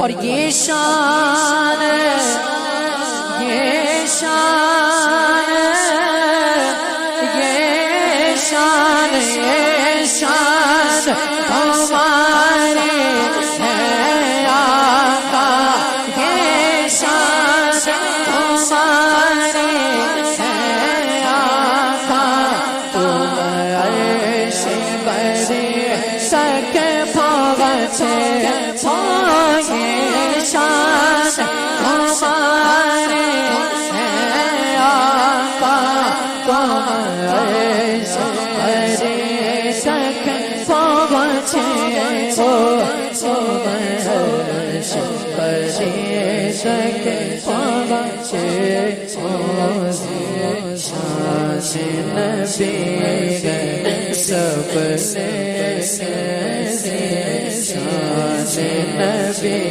اور یہ شان ہمارے ہے آقا، یہ شان ہمارے ہے آقا، تم عرش بری تک پہنچے ہو، یہ شان ہمارے ہے آقا، تم عرش بری تک پہنچے ہو، تم عرش بری تک پہنچے ہو، شان نبی سب سے شان نبی